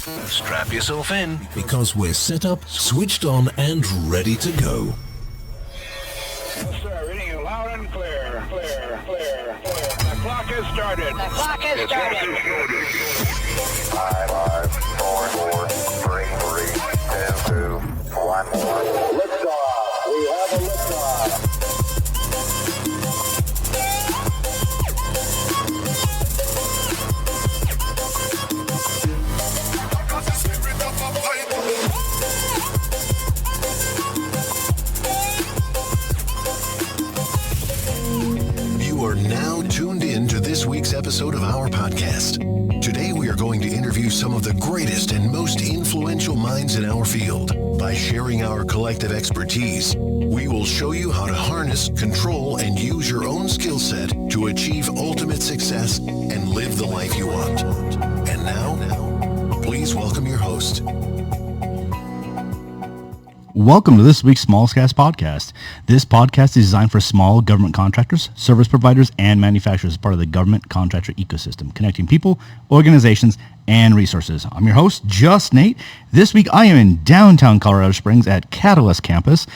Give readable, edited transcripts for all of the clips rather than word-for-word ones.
Strap yourself in, because we're set up, switched on, and ready to go. Yes, sir. Reading you loud and clear. Clear. The clock has started. The clock has started. 5, 4, 3, 2, 1 more. Liftoff. We have a liftoff. You are now tuned in to this week's episode of our podcast. Today we are going to interview some of the greatest and most influential minds in our field. By sharing our collective expertise, we will show you how to harness, control, and use your own skill set to achieve ultimate success and live the life you want. And now, please welcome your host. Welcome to this week's Smallscast podcast. This podcast is designed for small government contractors, service providers, and manufacturers as part of the government contractor ecosystem, connecting people, organizations, and resources. I'm your host, Just Nate. This week, I am in downtown Colorado Springs at Catalyst Campus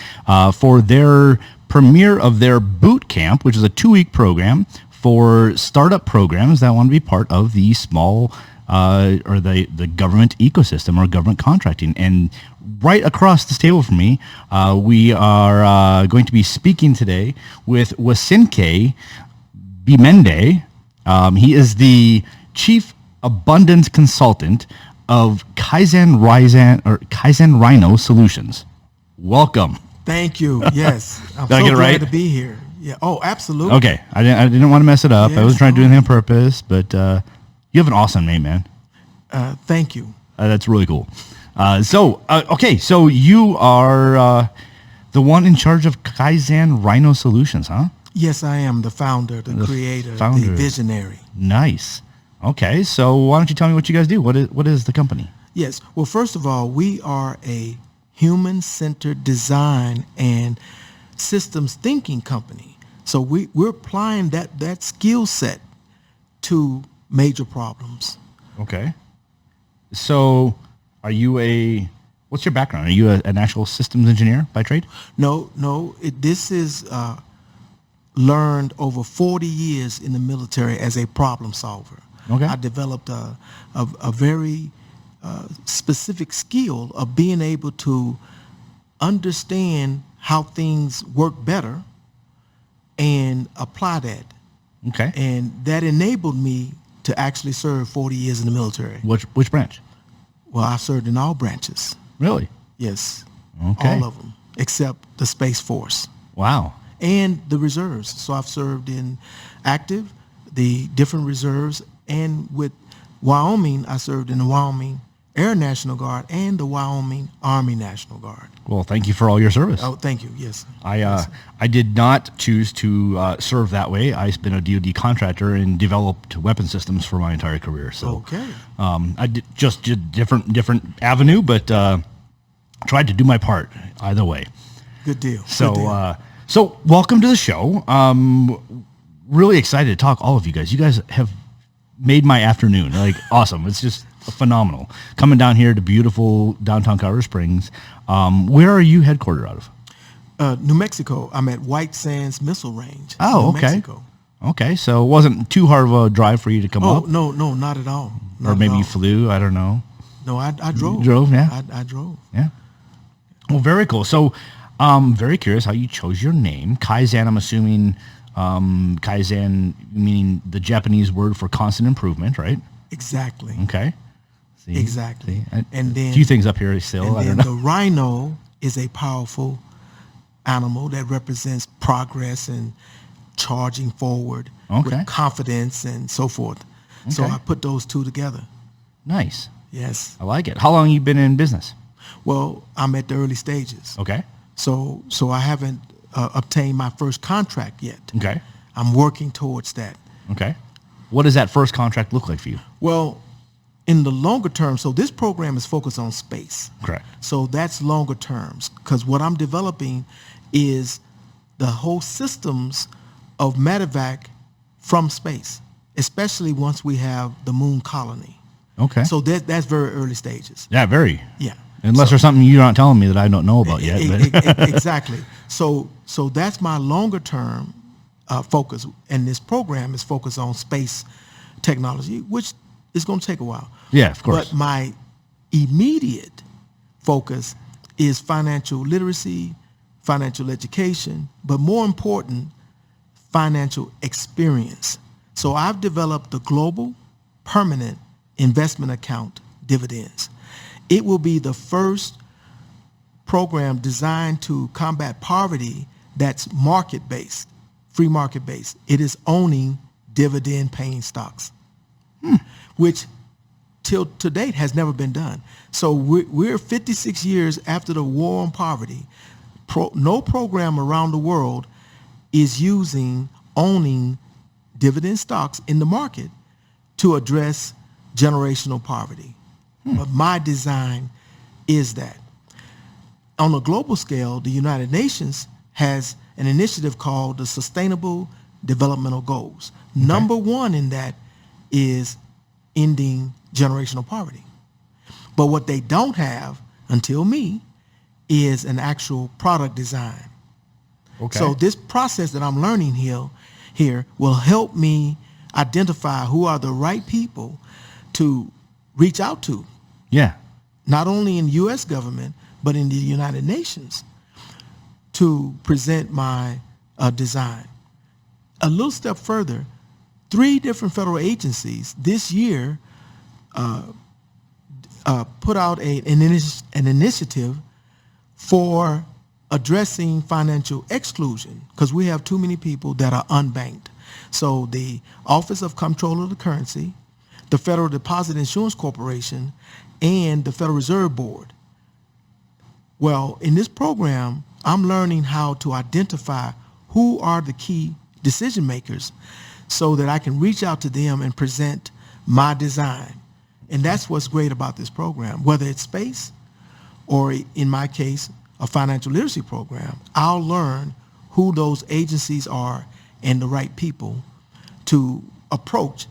for their premiere of their boot camp, which is a 2-week program for startup programs that want to be part of the small or the government ecosystem or government contracting. And right across this table from me, we are going to be speaking today with Wacinque BeMende. He is the Chief Abundance Consultant of KaizenRhino Solutions. Welcome. Thank you. Yes. I'm Did I so get it glad right? to be here. Yeah. Oh, absolutely. Okay. I didn't want to mess it up. I Yes. wasn't trying to do anything on purpose, but you have an awesome name, man. Thank you. That's really cool. So you are the one in charge of KaizenRhino Solutions, huh? Yes, I am the founder, the creator, founder. the visionary. Nice. Okay, so why don't you tell me what you guys do? What is the company? Yes. Well, first of all, we are a human-centered design and systems thinking company. So we're applying that skill set to major problems. Okay. So are you what's your background? Are you an actual systems engineer by trade? No. This is learned over 40 years in the military as a problem solver. Okay. I developed a very specific skill of being able to understand how things work better and apply that. Okay. And that enabled me to actually serve 40 years in the military. Which branch? Well, I served in all branches. Really? Yes. Okay. All of them, except the Space Force Wow. and the reserves. So I've served in active, the different reserves, and with Wyoming, I served in the Wyoming Air National Guard and the Wyoming Army National Guard. Well, thank you for all your service. Oh, thank you. Yes. I did not choose to serve that way. I've been a DoD contractor and developed weapon systems for my entire career. So Okay. I did different avenue, but tried to do my part either way. Good deal. So Good deal. so welcome to the show. Really excited to talk all of you guys. You guys have made my afternoon. Like awesome. It's just phenomenal. Coming down here to beautiful downtown Colorado Springs. Where are you headquartered out of? New Mexico. I'm at White Sands Missile Range. Oh, New okay. Mexico. Okay, so it wasn't too hard of a drive for you to come Oh, up? no, not at all. Not Or at maybe all. you flew, I don't know. No, I drove. You drove, yeah? I drove. Yeah. Well, very cool. So very curious how you chose your name. Kaizen, I'm assuming Kaizen meaning the Japanese word for constant improvement, right? Exactly. Okay. See, Exactly. And then a few things up here still, I And don't then know. the rhino is a powerful animal that represents progress and charging forward Okay. with confidence and so forth. So Okay. I put those two together. Nice. Yes. I like it. How long have you been in business? Well, I'm at the early stages. Okay. So I haven't obtained my first contract yet. Okay. I'm working towards that. Okay. What does that first contract look like for you? Well, in the longer term, so this program is focused on space. Correct. So that's longer terms, because what I'm developing is the whole systems of Medivac from space, especially once we have the moon colony. Okay. So that's very early stages. Yeah, very. Yeah. Unless there's something you're not telling me that I don't know about yet. But. Exactly. So that's my longer term focus, and this program is focused on space technology, which is going to take a while. Yeah, of course. But my immediate focus is financial literacy, financial education, but more important, financial experience. So I've developed the global permanent investment account dividends. It will be the first program designed to combat poverty that's market-based, free market-based. It is owning dividend-paying stocks, which till to date has never been done. So we're 56 years after the war on poverty. No program around the world is using owning dividend stocks in the market to address generational poverty. But my design is that. On a global scale, the United Nations has an initiative called the Sustainable Developmental Goals. Okay. Number one in that is ending generational poverty. But what they don't have, until me, is an actual product design. Okay. So this process that I'm learning here will help me identify who are the right people to reach out to. Yeah. Not only in the U.S. government, but in the United Nations, to present my design. A little step further, 3 different federal agencies this year put out an initiative for addressing financial exclusion, because we have too many people that are unbanked. So the Office of Comptroller of the Currency, the Federal Deposit Insurance Corporation, and the Federal Reserve Board. Well, in this program, I'm learning how to identify who are the key decision makers so that I can reach out to them and present my design. And that's what's great about this program. Whether it's space or, in my case, a financial literacy program, I'll learn who those agencies are and the right people to approach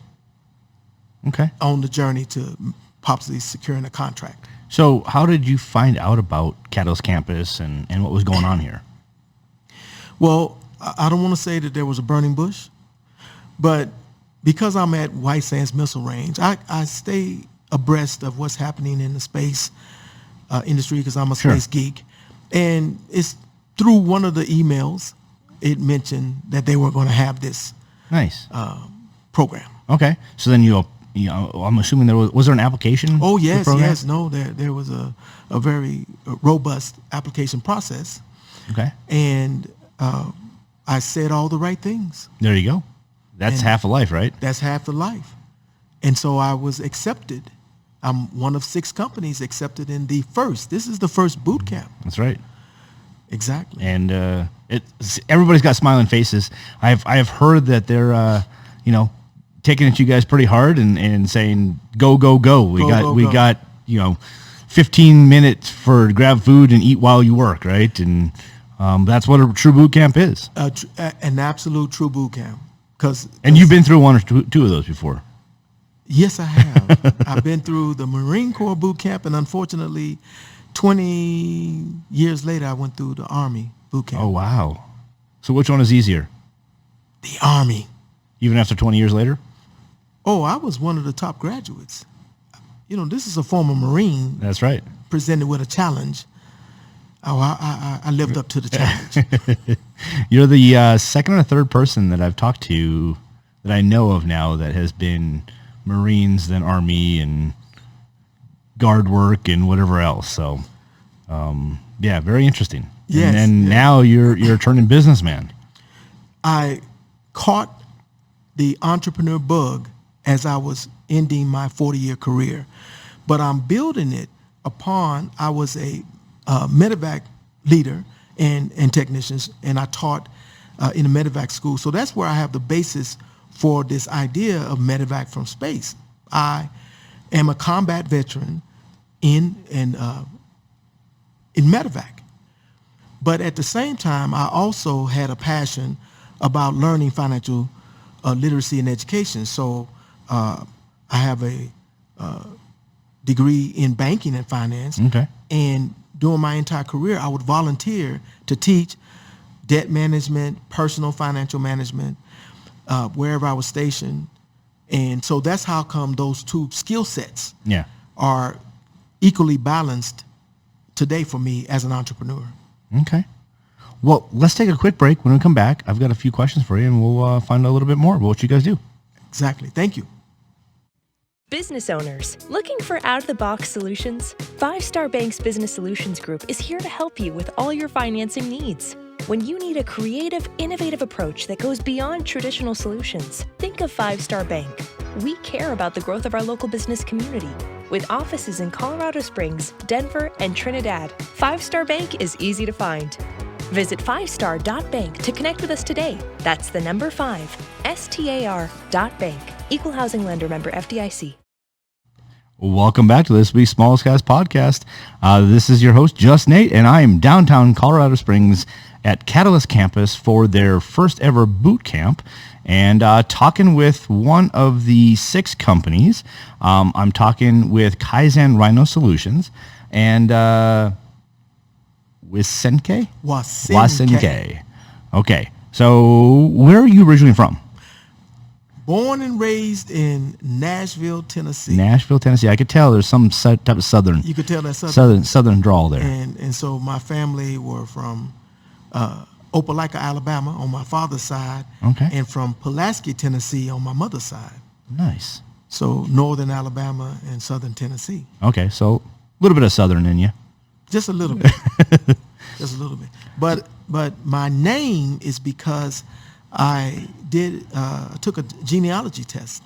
on the journey to possibly securing a contract. So how did you find out about Catalyst Campus and what was going on here? Well, I don't want to say that there was a burning bush, but because I'm at White Sands Missile Range, I stay abreast of what's happening in the space industry because I'm a space geek. And it's through one of the emails, it mentioned that they were going to have this program. Okay. So then I'm assuming was there an application? Oh, yes. No, there was a very robust application process. Okay. And I said all the right things. There you go. That's half a life, right? That's half a life. And so I was accepted. I'm one of 6 companies accepted in the first. This is the first boot camp. That's right. Exactly. And everybody's got smiling faces. I have heard that they're taking at you guys pretty hard and saying go. We got 15 minutes for grab food and eat while you work, right? And that's what a true boot camp is. An absolute true boot camp. And you've been through one or two of those before. Yes, I have. I've been through the Marine Corps boot camp, and unfortunately, 20 years later, I went through the Army boot camp. Oh, wow. So which one is easier? The Army. Even after 20 years later? Oh, I was one of the top graduates. This is a former Marine. That's right. Presented with a challenge. Oh, I lived up to the challenge. You're the second or third person that I've talked to that I know of now that has been Marines, then Army, and guard work, and whatever else. So, very interesting. Yes. And now you're a turning businessman. I caught the entrepreneur bug as I was ending my 40-year career, but I'm building it upon, I was a Medivac leader and technicians, and I taught in a Medivac school. So that's where I have the basis for this idea of Medivac from space. I am a combat veteran in Medivac. But at the same time, I also had a passion about learning financial literacy and education. So I have a degree in banking and finance. Okay. And during my entire career, I would volunteer to teach debt management, personal financial management, wherever I was stationed. And so that's how come those two skill sets are equally balanced today for me as an entrepreneur. Okay. Well, let's take a quick break. When we come back, I've got a few questions for you, and we'll find out a little bit more about what you guys do. Exactly. Thank you. Business owners looking for out-of-the-box solutions? 5 Star Bank's Business Solutions Group is here to help you with all your financing needs. When you need a creative, innovative approach that goes beyond traditional solutions, think of 5 Star Bank. We care about the growth of our local business community. With offices in Colorado Springs, Denver, and Trinidad, 5 Star Bank is easy to find. Visit 5star.bank to connect with us today. That's the number 5, STAR.bank. Equal housing lender, member FDIC. Welcome back to this week's Smallest Cast podcast. This is your host, Just Nate, and I am downtown Colorado Springs at Catalyst Campus for their first ever boot camp, and talking with one of the 6 companies. I'm talking with KaizenRhino Solutions and Wacinque? Wacinque. Okay, so where are you originally from? Born and raised in Nashville, Tennessee. Nashville, Tennessee. I could tell there's some type of southern. You could tell that southern drawl there. And so my family were from Opelika, Alabama on my father's side. Okay. And from Pulaski, Tennessee on my mother's side. Nice. So northern Alabama and southern Tennessee. Okay, so a little bit of southern in you. Just a little bit. Just a little bit. But my name is because I took a genealogy test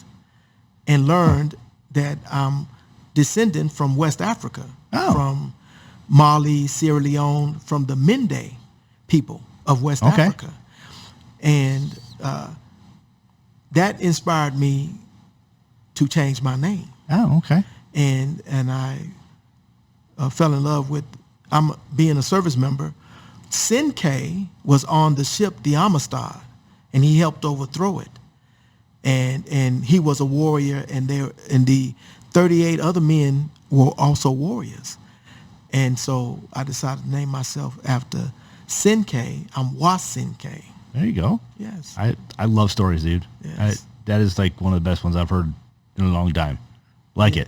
and learned that I'm descendant from West Africa, from Mali, Sierra Leone, from the Mende people of West Africa. And that inspired me to change my name. Oh, okay. And I fell in love with being a service member. Cinque was on the ship the Amistad, and he helped overthrow it. And he was a warrior, and the 38 other men were also warriors. And so I decided to name myself after Cinque. I'm Wacinque. There you go. Yes. I love stories, dude. Yes. That is like one of the best ones I've heard in a long time. Like it.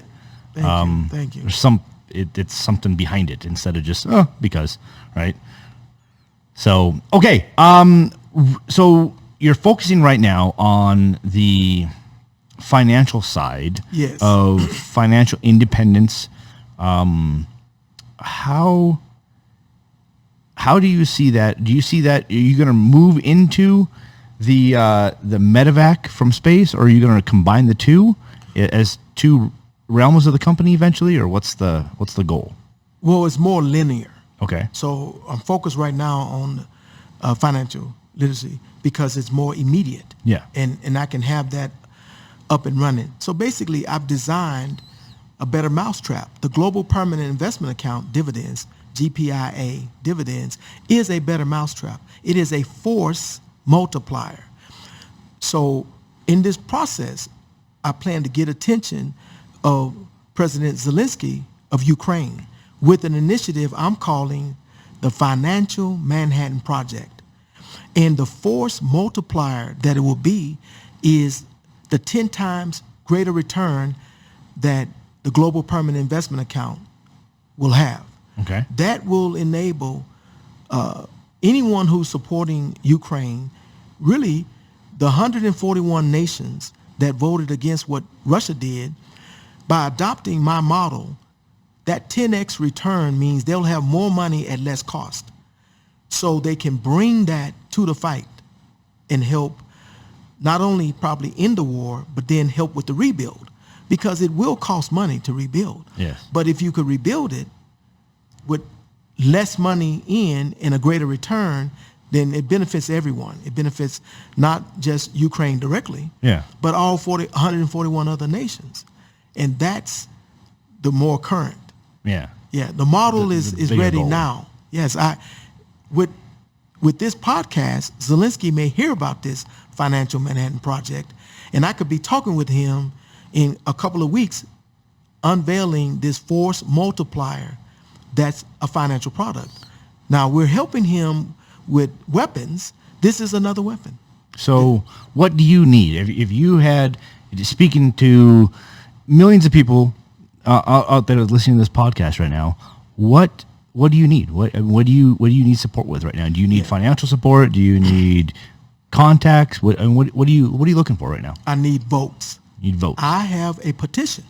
Thank you. There's it's something behind it instead of just because, right? So okay. So you're focusing right now on the financial side of financial independence. How do you see that? Do you see that? Are you going to move into the Medivac from space, or are you going to combine the two as two realms of the company eventually, or what's the goal? Well, it's more linear. Okay. So I'm focused right now on financial literacy because it's more immediate. Yeah. And I can have that up and running. So basically, I've designed a better mousetrap. The Global Permanent Investment Account dividends, GPIA dividends, is a better mousetrap. It is a force multiplier. So in this process, I plan to get attention of President Zelensky of Ukraine with an initiative I'm calling the Financial Manhattan Project. And the force multiplier that it will be is the 10 times greater return that the Global Permanent Investment Account will have. Okay. That will enable anyone who's supporting Ukraine, really the 141 nations that voted against what Russia did, by adopting my model, that 10x return means they'll have more money at less cost. So they can bring that to the fight and help not only probably end the war, but then help with the rebuild, because it will cost money to rebuild. Yes. But if you could rebuild it with less money in and a greater return, then it benefits everyone. It benefits not just Ukraine directly, but all 141 other nations. And that's the more current. Yeah, the model is ready goal. Now. Yes, with this podcast, Zelensky may hear about this Financial Manhattan Project, and I could be talking with him in a couple of weeks unveiling this force multiplier that's a financial product. Now, we're helping him with weapons. This is another weapon. So what do you need? If you had, speaking to millions of people out there listening to this podcast right now, what do you need? What do you need support with right now? Do you need financial support? Do you need contacts? What are you looking for right now? I need votes. You need votes. I have a petition.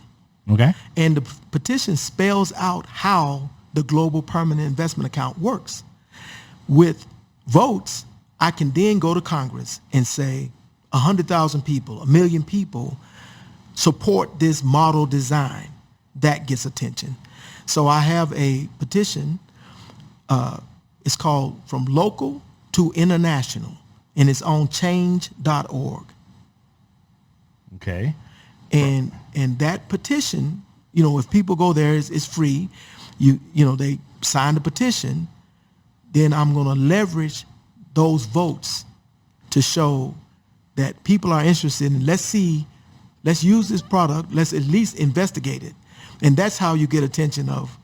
Okay. And the petition spells out how the Global Permanent Investment Account works. With votes, I can then go to Congress and say 100,000 people, 1 million people support this model design. That gets attention. So I have a petition. It's called From Local to International, and it's on change.org. Okay. And that petition, if people go there, it's free. They sign the petition. Then I'm going to leverage those votes to show that people are interested in, let's use this product, let's at least investigate it. And that's how you get attention of,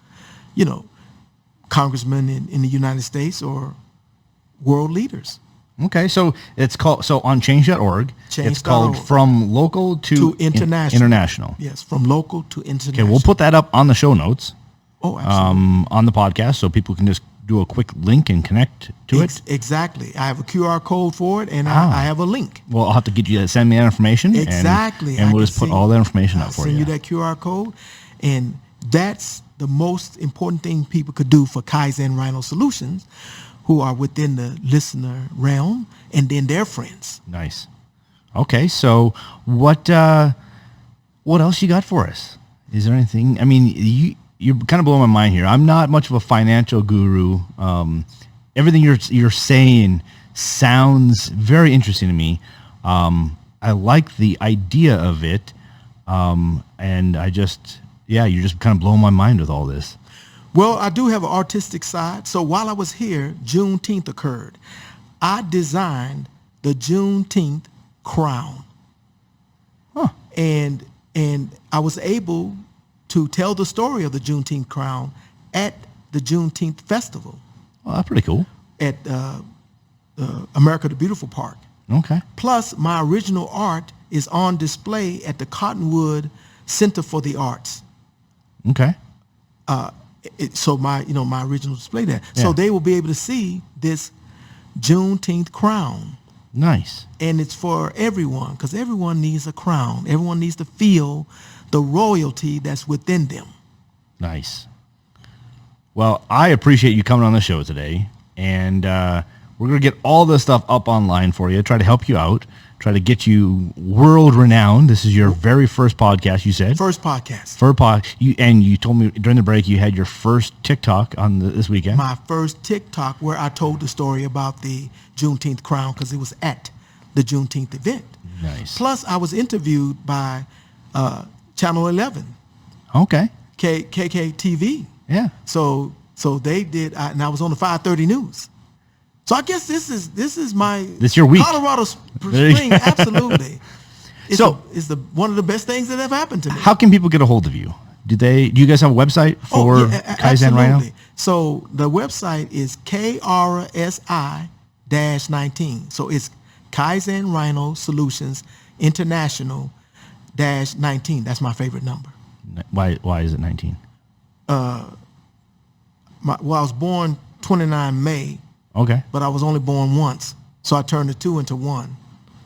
congressmen in the United States or world leaders. Okay, so it's called, on change.org, it's called From Local to International. International. Yes, from local to international. Okay, we'll put that up on the show notes. Oh, absolutely. On the podcast, so people can just do a quick link and connect to it. Exactly. I have a QR code for it, and I have a link. Well, I'll have to get you to send me that information. Exactly. And we'll just put all that information up for you. I'll send you that QR code, and that's the most important thing people could do for KaizenRhino Solutions, who are within the listener realm, and then their friends. Nice. Okay, so what else you got for us? Is there anything? I mean, you're kind of blowing my mind here. I'm not much of a financial guru. Everything you're saying sounds very interesting to me. I like the idea of it, and you're just kind of blowing my mind with all this. Well, I do have an artistic side. So while I was here, Juneteenth occurred. I designed the Juneteenth crown. Huh. And I was able to tell the story of the Juneteenth crown at the Juneteenth festival. Well, that's pretty cool. At America the Beautiful Park. Okay. Plus, my original art is on display at the Cottonwood Center for the Arts. Okay. So my original display there. Yeah. So they will be able to see this Juneteenth crown. Nice. And it's for everyone, because everyone needs a crown. Everyone needs to feel the royalty that's within them. Nice. Well, I appreciate you coming on the show today, and we're going to get all this stuff up online for you, try to help you out, try to get you world-renowned. This is your very first podcast, you said? First podcast. And you told me during the break you had your first TikTok on this weekend. My first TikTok where I told the story about the Juneteenth crown, because it was at the Juneteenth event. Nice. Plus, I was interviewed by Channel 11. Okay. KKTV. Yeah. So they did, and I was on the 5:30 news. So I guess this is my your week. Colorado Spring. Absolutely. It's one of the best things that have happened to me. How can people get a hold of you? Do you guys have a website for KaizenRhino? So the website is KRSI-19. So it's KaizenRhino Solutions International -19. That's my favorite number. Why is it 19? I was born 29 May. Okay. But I was only born once, so I turned the 2 into 1.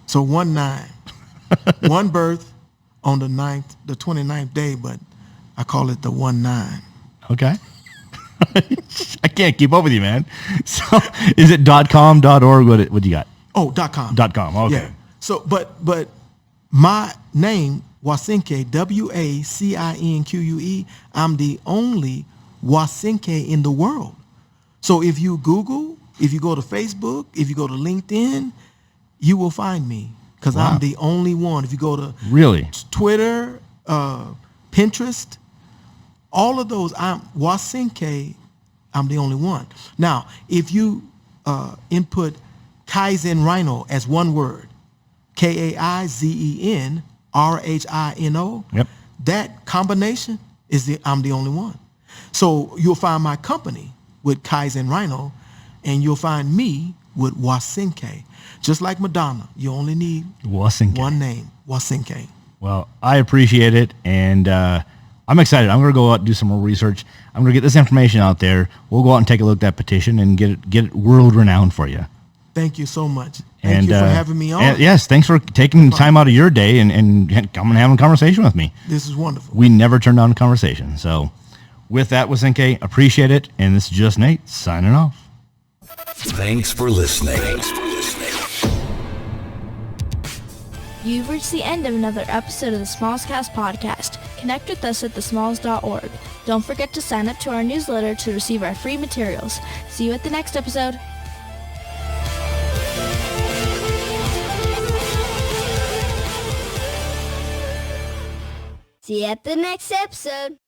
So 19. One birth on the 29th day, but I call it the 19. Okay. I can't keep up with you, man. So is it .com, .org? What do you got? Oh, .com. .com. Okay. Yeah. So, but my name, Wacinque, Wacinque, I'm the only Wacinque in the world. So if you Google, if you go to Facebook, if you go to LinkedIn, you will find me, because I'm the only one. If you go to Twitter, Pinterest, all of those, I'm Wacinque, I'm the only one. Now, if you input KaizenRhino as one word, KaizenRhino, Yep. that combination I'm the only one. So you'll find my company with KaizenRhino, and you'll find me with Wacinque. Just like Madonna, you only need Wacinque. one name, Wacinque. Well, I appreciate it, and I'm excited. I'm going to go out and do some more research. I'm going to get this information out there. We'll go out and take a look at that petition and get it world renowned for you. Thank you so much. Thank you for having me on. Yes, thanks for taking time out of your day and coming and having a conversation with me. This is wonderful. We never turn down a conversation. So with that, Wacinque, appreciate it. And this is just Nate signing off. Thanks for listening. You've reached the end of another episode of the Smallscast podcast. Connect with us at thesmalls.org. Don't forget to sign up to our newsletter to receive our free materials. See you at the next episode. See you at the next episode.